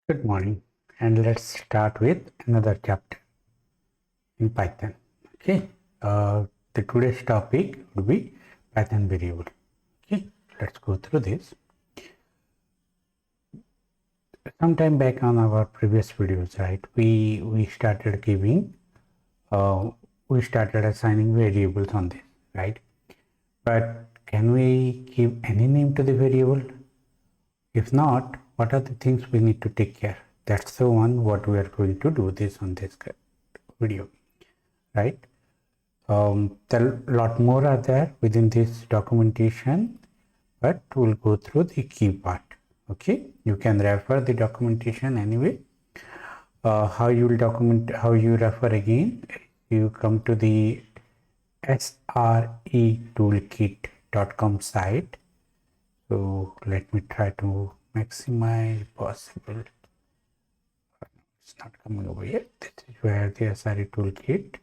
Good morning, and let's start with another chapter in Python. Okay, the today's topic would be Python variable. Okay, let's go through this. Some time back on our previous videos, right? We started giving, we started assigning variables on this, right? But can we give any name to the variable? If not, what are the things we need to take care? That's the one what we are going to do this on this video, right? There are a lot more are there within this documentation, but we'll go through the key part. Okay, you can refer the documentation anyway. How you will document, how you refer again, you come to the sretoolkit.com site. So let me try to maximize possible. It's not coming over here. This is where the SRE toolkit.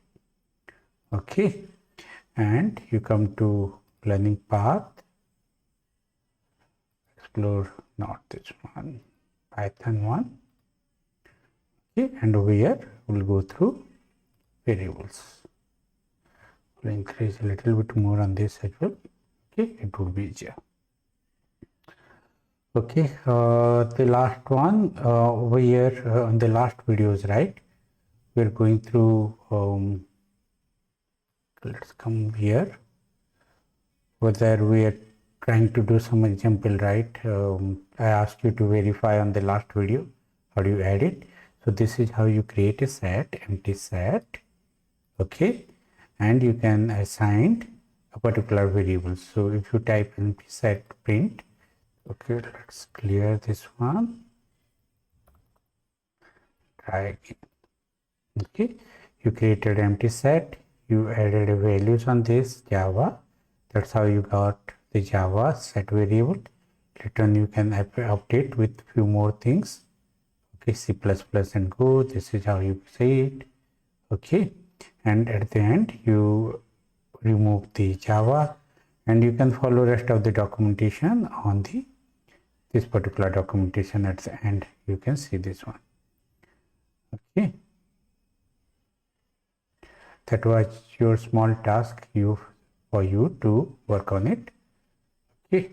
Okay, and you come to learning path, explore, not this one, Python one. Okay, and over here we'll go through variables. We'll increase a little bit more on this as well. Okay, it would be easier. Okay, the last one over here on the last videos, right? We're going through. Let's come here. Whether we are trying to do some example, right? I asked you to verify on the last video. How do you add it? So this is how you create a set, empty set. Okay, and you can assign a particular variable. So if you type empty set print, okay, let's clear this one. Try again. Okay, you created empty set. You added a values on this Java. That's how you got the Java set variable. Later on you can update with few more things. Okay, C++ and Go. This is how you say it. Okay, and at the end you remove the Java, and you can follow rest of the documentation on this particular documentation. At the end you can see this one. Okay, that was your small task for you to work on it. Okay,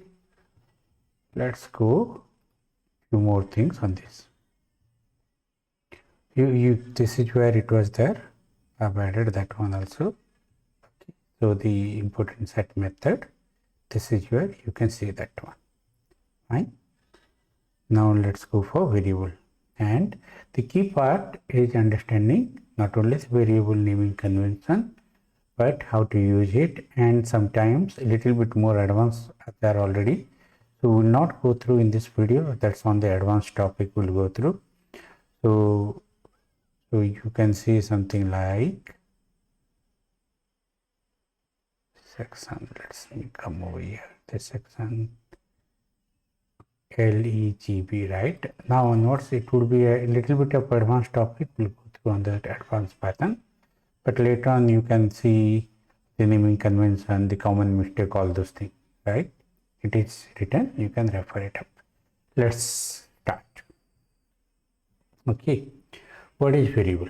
let's go few more things on this. This is where it was there. I've added that one also. Okay, so the import and set method, this is where you can see that one. Fine. Now let's go for variable, and the key part is understanding not only the variable naming convention, but how to use it, and sometimes a little bit more advanced there already. So we will not go through in this video. That's on the advanced topic we'll go through. So you can see something like section. Let's come over here. This section LEGB, right? Now onwards it would be a little bit of advanced topic. We'll go through on the advanced Python, but later on you can see the naming convention, the common mistake, all those things, right? It is written, you can refer it up. Let's start. Okay, what is variable?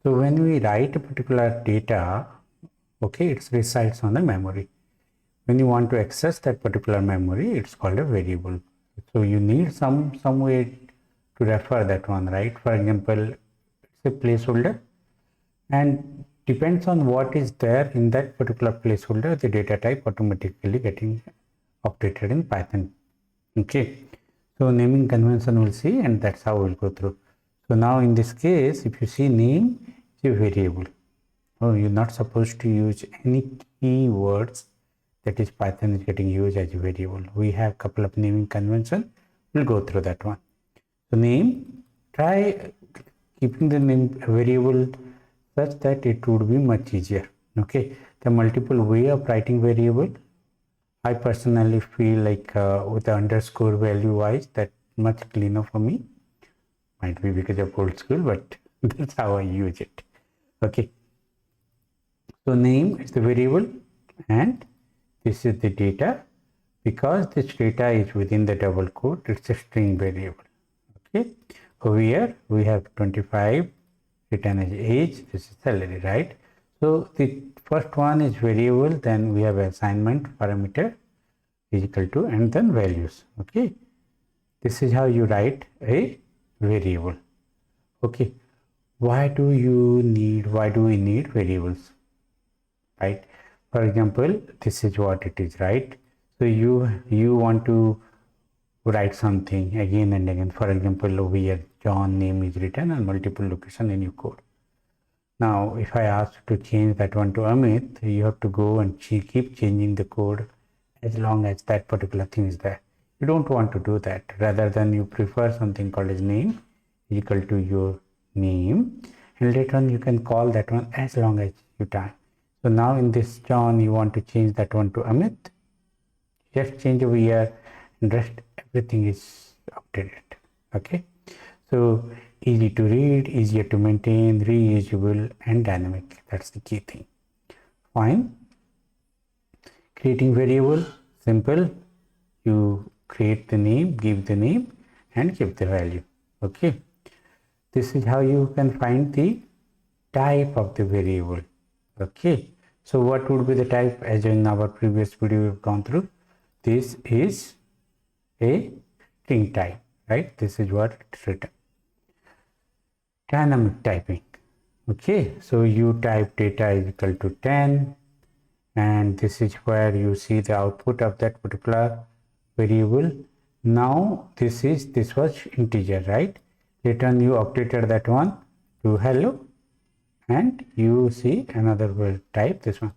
So when we write a particular data, okay, it resides on the memory. When you want to access that particular memory, it's called a variable. So you need some way to refer that one, right? For example, it's a placeholder, and depends on what is there in that particular placeholder, the data type automatically getting updated in Python. Okay, so naming convention we'll see, and that's how we'll go through. So now in this case, if you see name is a variable. Oh, you're not supposed to use any keywords that is Python is getting used as a variable. We have a couple of naming convention. We'll go through that one. So name, try keeping the name variable such that it would be much easier. Okay, the multiple way of writing variable, I personally feel like with the underscore value wise, that much cleaner for me. Might be because of old school, but that's how I use it. Okay, so name is the variable, and this is the data. Because this data is within the double quote, it's a string variable. Okay, over here we have 25 written as age, this is salary, right? So the first one is variable, then we have assignment parameter is equal to, and then values. Okay, this is how you write a variable. Okay, why do we need variables, right? For example, this is what it is, right? So you want to write something again and again. For example, over here John name is written on multiple location in your code. Now if I ask to change that one to Amit, you have to go and keep changing the code as long as that particular thing is there. You don't want to do that. Rather than you prefer something called as name is equal to your name, and later on you can call that one as long as you time. So now in this John you want to change that one to Amit, just change over here and rest everything is updated. Okay, so easy to read, easier to maintain, reusable and dynamic, that's the key thing. Fine. Creating variable, simple. You create the name, give the name and give the value. Okay, this is how you can find the type of the variable. Okay, so what would be the type? As in our previous video we've gone through, this is a string type, right? This is what it's written. Dynamic typing. Okay, so you type data is equal to 10, and this is where you see the output of that particular variable. Now this was integer, right? Later on you updated that one to hello, and you see another word type, this one.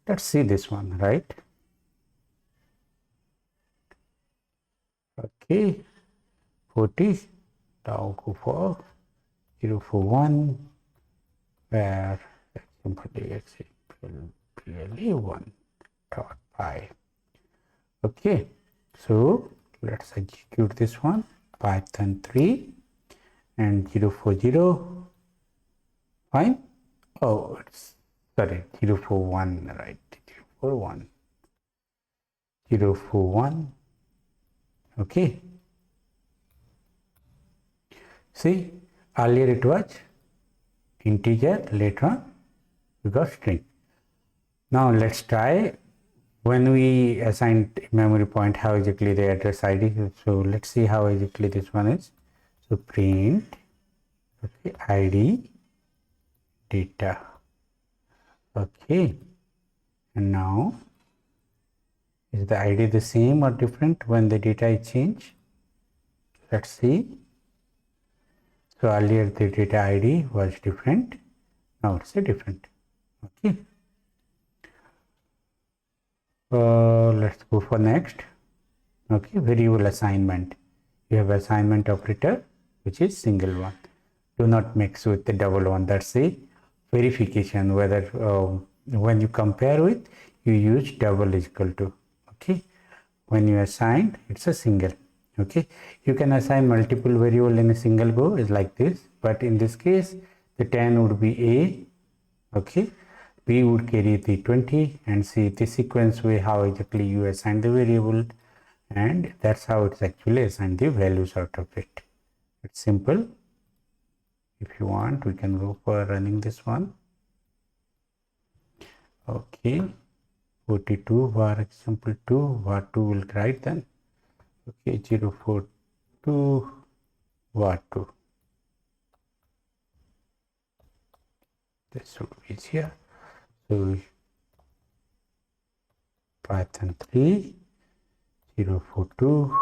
Let's see this one, right? Okay, 40, now go for 041, where example 1.py. Okay, so let's execute this one, Python 3 and 040. Fine. Oh, it's sorry, 041, right? 041. 041. Okay. See, earlier it was integer, later on we got string. Now let's try when we assign memory point, how exactly the address ID. So let's see how exactly this one is. So print, okay, ID data. Okay, and now is the ID the same or different when the data is changed? Let's see. So earlier the data ID was different, now it's a different. Okay, let's go for next. Okay, variable assignment. You have assignment operator which is single one. Do not mix with the double one. That's a verification whether when you compare with, you use double is equal to. Okay, when you assign, it's a single. Okay, you can assign multiple variable in a single go is like this, but in this case the 10 would be A. Okay, B would carry the 20, and see the sequence way how exactly you assign the variable, and that's how it's actually assigned the values out of it. It's simple. If you want, we can go for running this one. Okay, 42 var example 2 var 2 will write then. Okay, 042 var 2. This would be here. So Python 3 042.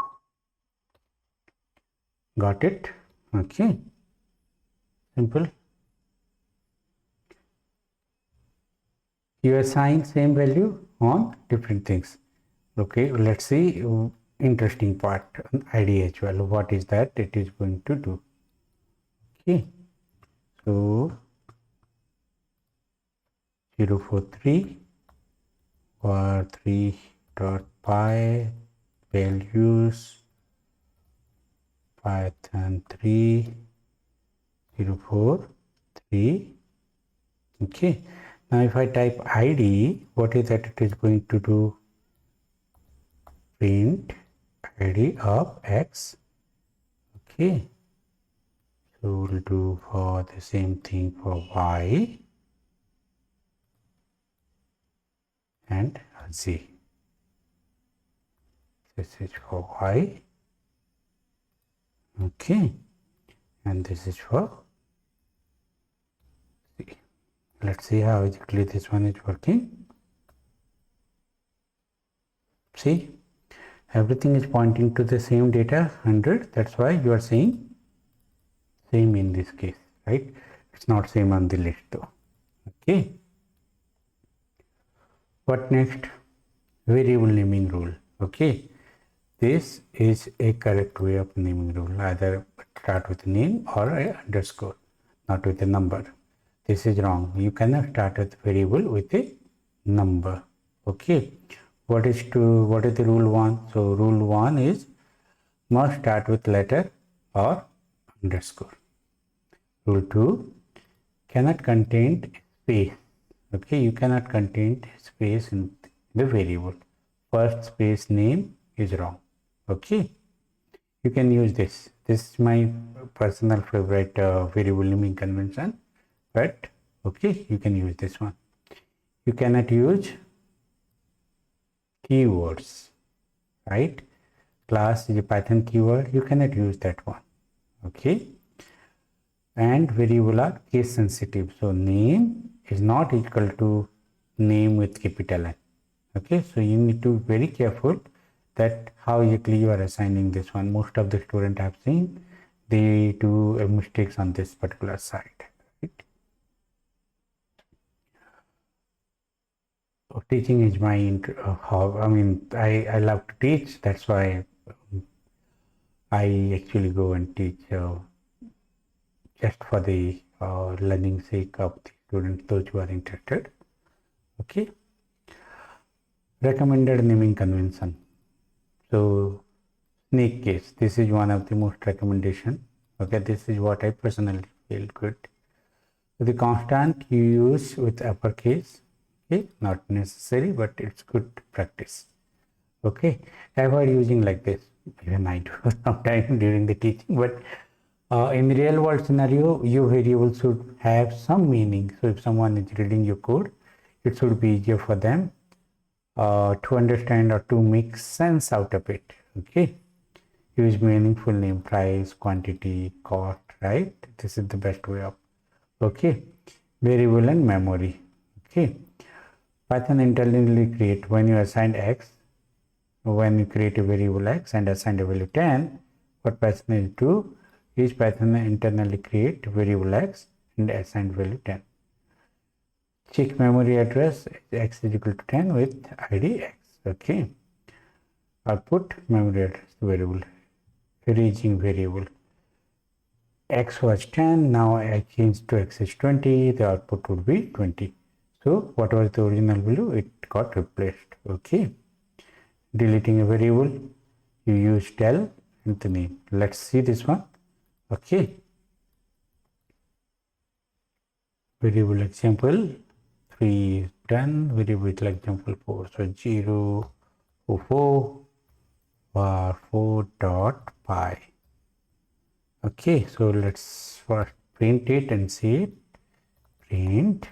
Got it? Okay, simple. You assign same value on different things. Okay, let's see interesting part, ID as well. What is that it is going to do? Okay, so 043 var 3.py values Python 3 043. Okay, now if I type ID, what is that it is going to do? Print ID of X. Okay, So we'll do for the same thing for y and z. This is for y, okay, and this is for z. Let's see how exactly this one is working. See, everything is pointing to the same data 100. That's why you are seeing same in this case, right? It's not same on the list though. Okay. What next? Variable naming rule. Okay. This is a correct way of naming rule. Either start with a name or a underscore, not with a number. This is wrong. You cannot start with variable with a number. Okay. What is the rule 1? So rule 1 is must start with letter or underscore. Rule 2 cannot contain space. Okay, you cannot contain space in the variable. First space name is wrong. Okay, you can use this. This is my personal favorite variable naming convention, but okay, you can use this one. You cannot use keywords, right? Class is a Python keyword. You cannot use that one. Okay, and variable are case sensitive. So name is not equal to name with capital N. Okay, so you need to be very careful that how exactly you are assigning this one. Most of the students have seen they do mistakes on this particular side. Right? So teaching is my I love to teach. That's why I actually go and teach just for the learning sake of the students, those who are interested. Okay. Recommended naming convention. So snake case, this is one of the most recommendation. Okay, this is what I personally feel good. So the constant you use with uppercase, okay, not necessary, but it's good practice. Okay, avoid using like this. Even I do sometimes during the teaching, but in the real world scenario, your variable should have some meaning. So if someone is reading your code, it should be easier for them to understand or to make sense out of it. Okay, use meaningful name, price, quantity, cost, right? This is the best way of. Okay, variable and memory. Okay, Python intelligently create when you assign x, when you create a variable x and assign a value 10, what Python is do is Python internally create variable x and assign value 10. Check memory address x is equal to 10 with id x. Okay, output memory address variable, ranging variable. X was 10, now I changed to x is 20, the output would be 20. So what was the original value? It got replaced. Okay, deleting a variable, you use del and the name. Let's see this one. Okay, variable example 3 is done. Variable example 4, so 0 4 var 4 dot py. Okay, so let's first print it and see it. Print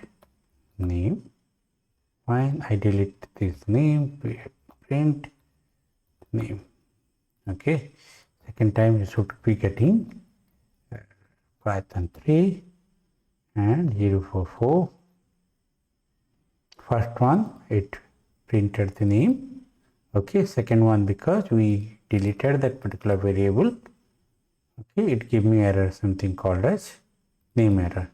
name. Fine, I delete this name. Print name. Okay, second time you should be getting Python 3 and 044. First one it printed the name. Okay, second one because we deleted that particular variable. Okay, it gave me error, something called as name error.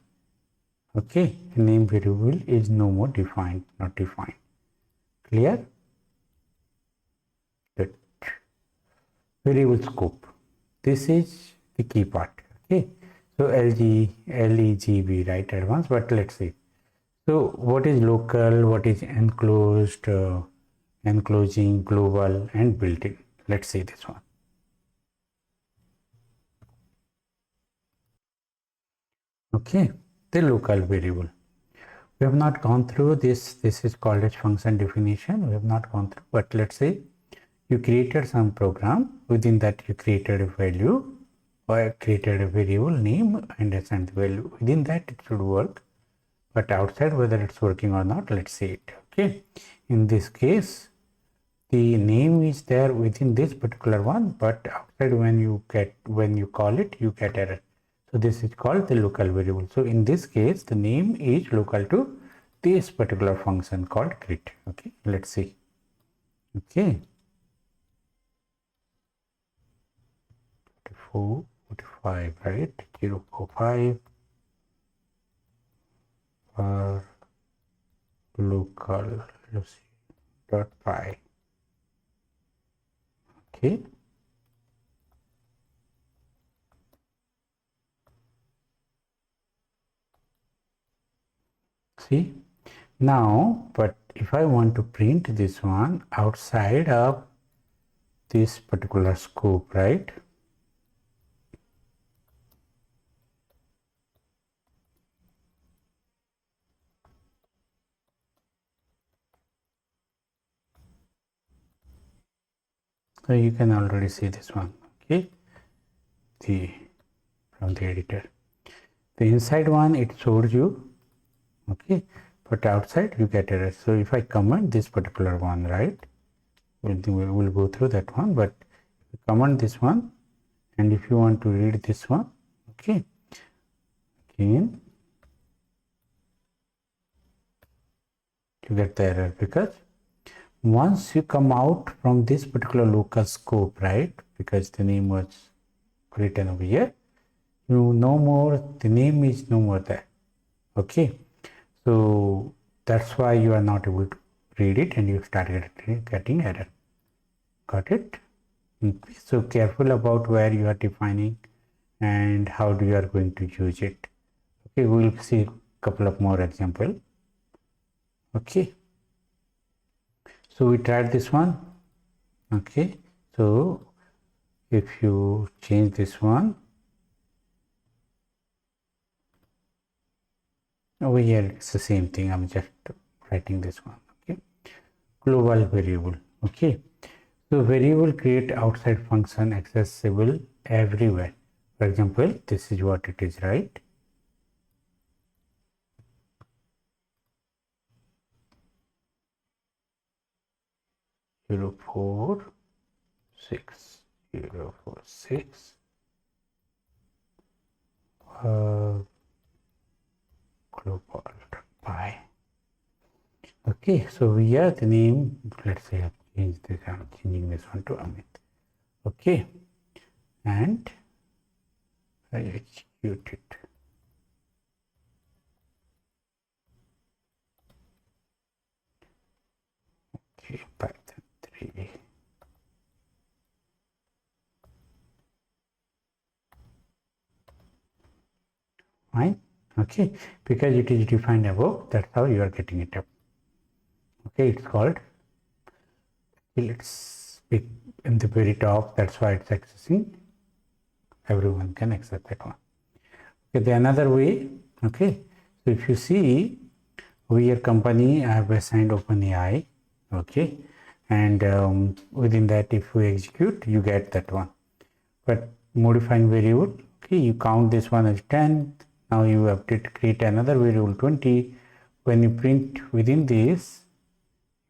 Okay, name variable is no more defined, not defined. Clear? Good. Variable scope. This is the key part. Okay, so LEGB, right? Advanced, but let's see. So what is local, what is enclosed, enclosing, global, and built-in? Let's see this one. Okay, the local variable. We have not gone through this. This is called as function definition. We have not gone through, but let's say you created some program. Within that you created a value. I created a variable name and assigned the value. Within that it should work, but outside whether it's working or not, let's see it. Okay, in this case the name is there within this particular one, but outside when you call it, you get error. So this is called the local variable. So in this case the name is local to this particular function called greet. Okay, let's see. Okay, 45, right? 045 for local, let's see, dot py. Okay, see now, but if I want to print this one outside of this particular scope, right? So you can already see this one. Okay, from the editor, the inside one it shows you. Okay, but outside you get error. So if I comment this particular one, right, we'll go through that one, but comment this one, and if you want to read this one, okay, again you get the error, because once you come out from this particular local scope, right, because the name was written over here, you no more, the name is no more there. Okay, so that's why you are not able to read it and you start getting error. Got it? Be so careful about where you are defining and how you are going to use it. Okay, we will see a couple of more examples. Okay, so we tried this one. Okay, so if you change this one over here, it's the same thing. I'm just writing this one. Okay, global variable. Okay, so variable create outside function accessible everywhere. For example, this is what it is, right? Zero 4 6 0 4 6 global py. Okay, so here the name, let's say I've changed this, I'm changing this one to Amit. Okay, and I execute it. Okay, Python 3. Fine. Okay, because it is defined above, that's how you are getting it up. Okay, it's called, it's in the very top, that's why it's accessing, everyone can access that one. Okay, the another way, okay, so if you see over here company, I have assigned OpenAI, okay, and within that if we execute you get that one, but modifying variable, okay, you count this one as 10, now you have to create another variable 20. When you print within this,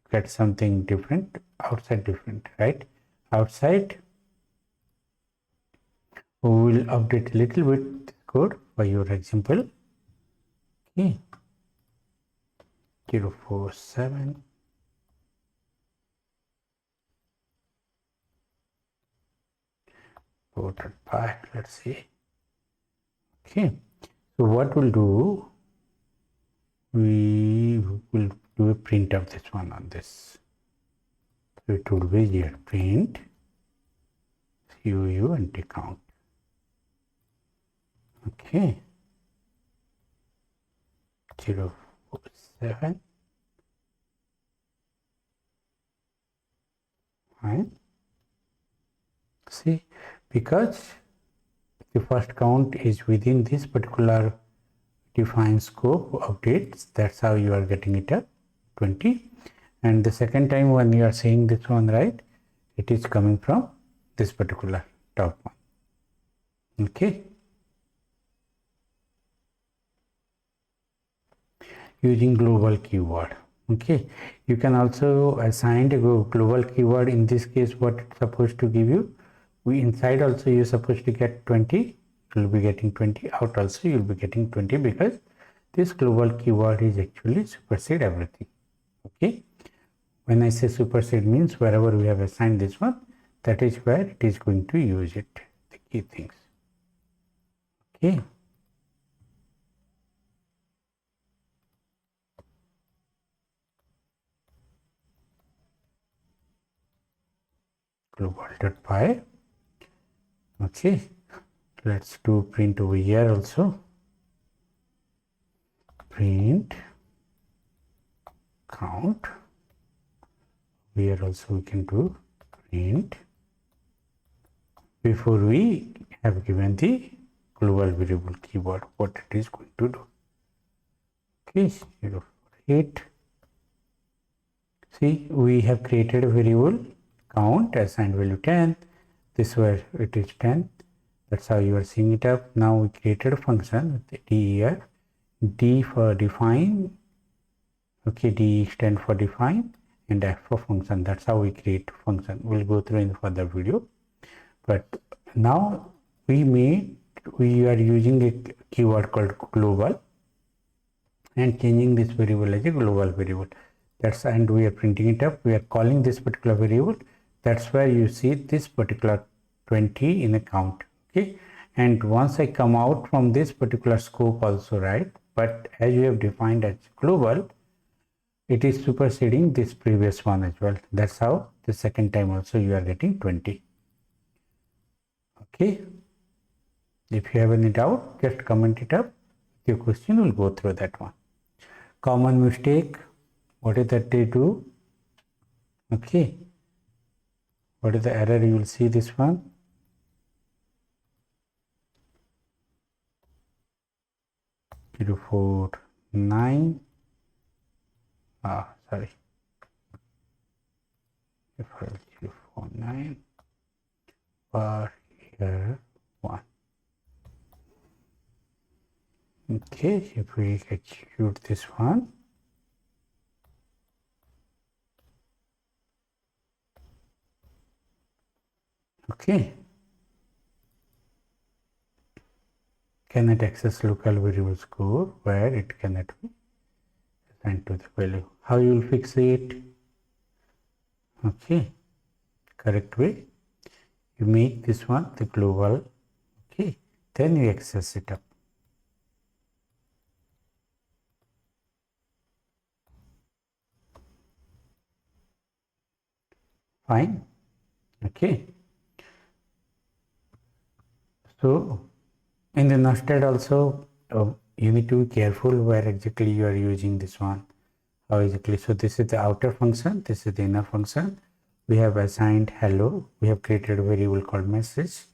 you get something different, outside different, right? Outside we will update a little bit this code for your example. Okay, 047 py, let's see. Okay, so what we'll do, we will do a print of this one on this. So it will be here print COU and count. Okay, 047. Fine. See, because the first count is within this particular defined scope updates, that's how you are getting it up 20, and the second time when you are saying this one, right, it is coming from this particular top one. Okay, using global keyword. Okay, you can also assign a global keyword. In this case, what it's supposed to give you, we inside also you're supposed to get 20, you'll be getting 20, out also you'll be getting 20, because this global keyword is actually supersede everything. Okay, when I say supersede means wherever we have assigned this one, that is where it is going to use it, the key things. Okay, global.py. Okay, let's do print over here also. Print count. Here also we can do print before we have given the global variable keyword, what it is going to do. Okay, 0.8. See, we have created a variable count, assigned value 10. This where it is 10. That's how you are seeing it up. Now we created a function with the def, d for define, okay, d stand for define, and f for function. That's how we create function. We'll go through in the further video. But now we are using a keyword called global and changing this variable as a global variable. That's, and we are printing it up. We are calling this particular variable. That's where you see this particular 20 in a count. Okay, and once I come out from this particular scope also, right, but as you have defined as global, it is superseding this previous one as well. That's how the second time also you are getting 20. Okay, if you have any doubt, just comment it up. Your question will go through that one. Common mistake, what is that they do? Okay, what is the error? You will see this one. Zero 4 9. Sorry. 049 per here 1. Okay, if we execute this one, okay, cannot access local variable score where it cannot be assigned to the value. How you will fix it? Okay, correct way, you make this one the global, okay, then you access it up. Fine. Okay, so in the nested also, you need to be careful where exactly you are using this one, how exactly. So this is the outer function, this is the inner function. We have assigned hello, we have created a variable called message,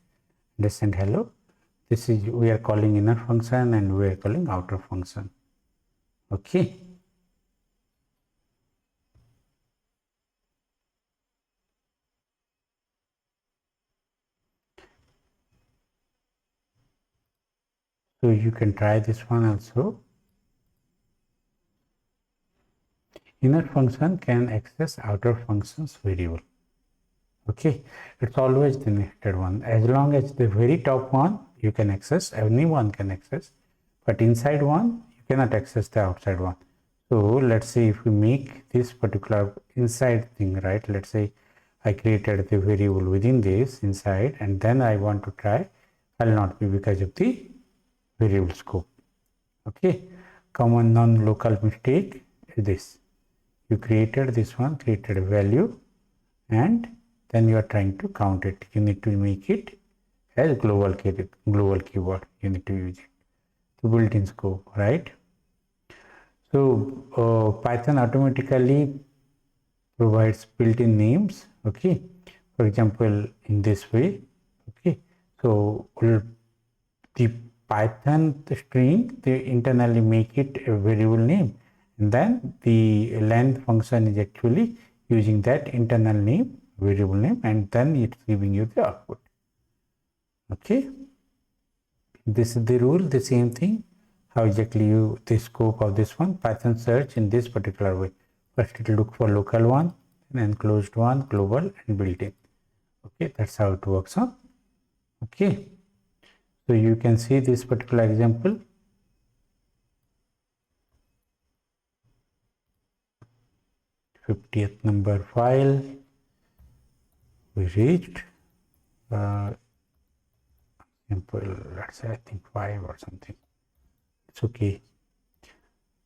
send hello. This is, we are calling inner function and we are calling outer function. Okay, so you can try this one also. Inner function can access outer functions variable. Okay, it's always the nested one. As long as the very top one you can access, anyone can access, but inside one you cannot access the outside one. So let's say if we make this particular inside thing, right, let's say I created the variable within this inside, and then I want to try, will not be because of the variable scope. Okay, common non-local mistake is this. You created this one, created a value, and then you are trying to count it. You need to make it as global keyword. You need to use it, the built-in scope, right? So Python automatically provides built-in names. Okay, for example, in this way. Okay, so the Python string, they internally make it a variable name, and then the length function is actually using that internal name, variable name, and then it's giving you the output. Okay, This is the rule, the same thing. How exactly you, the scope of this one, Python search in this particular way. First it will look for local one, then closed one, global and built-in. Okay, that's how it works on. Okay, so you can see this particular example. th number file we reached. Simple, let's say I think 5 or something. It's okay.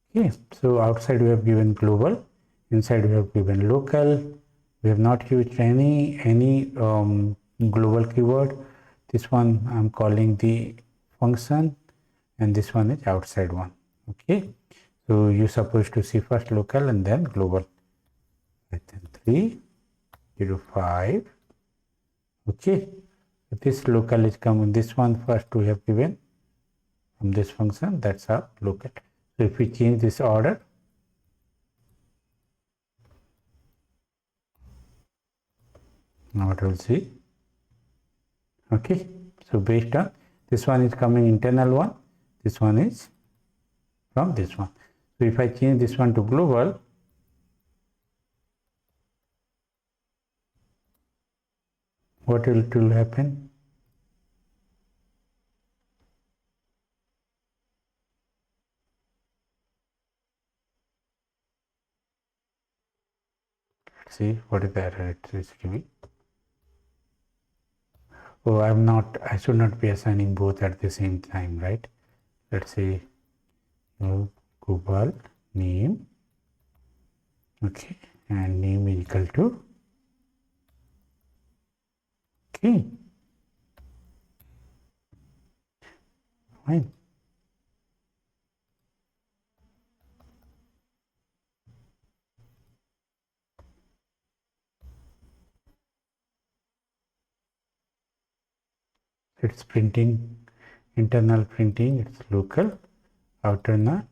Okay, so outside we have given global, inside we have given local. We have not used any global keyword. This one I'm calling the function, and this one is outside one. Okay, so you're supposed to see first local and then global. Python 3.05. Okay, this local is coming. This one first we have given from this function. That's our local. So if we change this order, now what we'll see. Okay, so based on this one is coming internal one, this one is from this one. So if I change this one to global, what will happen? Let's see what is the error it is giving. Oh, I should not be assigning both at the same time, right? Let's say global name, okay, and name is equal to, okay, fine. It's printing, internal printing, it's local, outer not,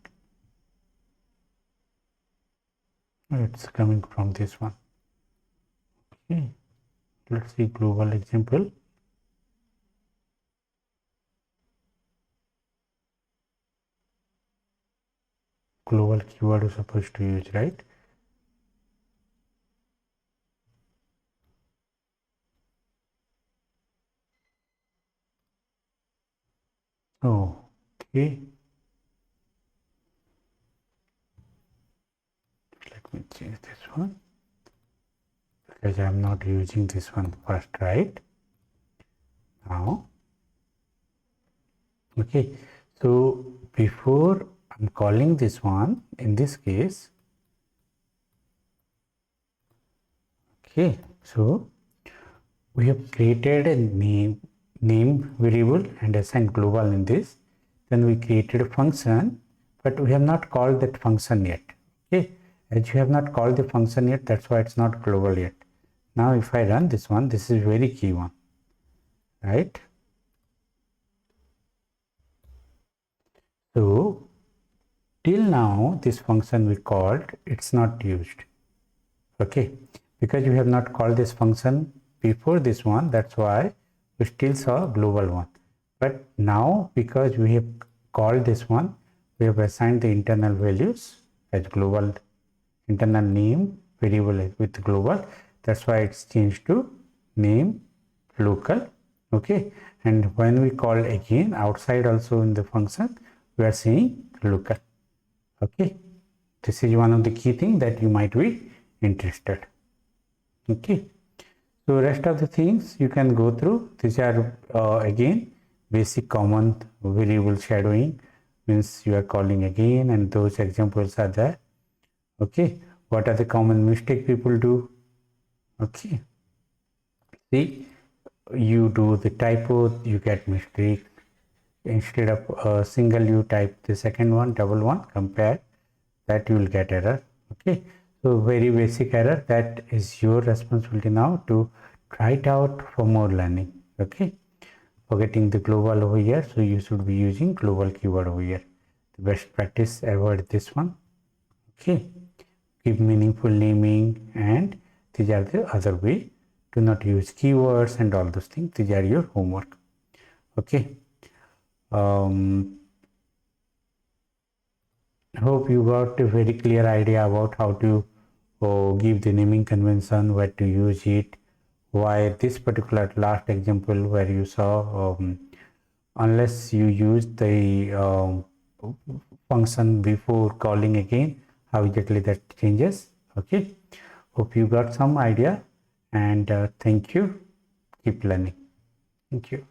it's coming from this one. Okay, let's see global example. Global keyword is supposed to use, right? Oh, okay. Let me change this one because I'm not using this one first, right? Now, okay. So before I'm calling this one, in this case, okay. So we have created a name variable and assigned global in this. Then we created a function, but we have not called that function yet. Okay, as you have not called the function yet, that's why it's not global yet. Now if I run this one, this is very key one, right? So till now this function we called, it's not used. Okay, because we have not called this function before this one, that's why we still saw global one. But now because we have called this one, we have assigned the internal values as global, internal name variable with global. That's why it's changed to name local. Okay, and when we call again outside also in the function, we are seeing local. Okay, this is one of the key things that you might be interested. Okay, so rest of the things you can go through. These are again basic common variable shadowing, means you are calling again, and those examples are there. Okay, what are the common mistake people do? Okay, see, you do the typo, you get mistake. Instead of a single, you type the second one, double one, compare, that you will get error. Okay, so very basic error, that is your responsibility now to try it out for more learning. Okay, forgetting the global over here, so you should be using global keyword over here. The best practice, avoid this one. Okay, give meaningful naming, and these are the other way. Do not use keywords and all those things. These are your homework. Okay, Hope you got a very clear idea about how to give the naming convention, where to use it, why this particular last example where you saw unless you use the function before calling again, how exactly that changes. Okay, hope you got some idea, and thank you. Keep learning. Thank you.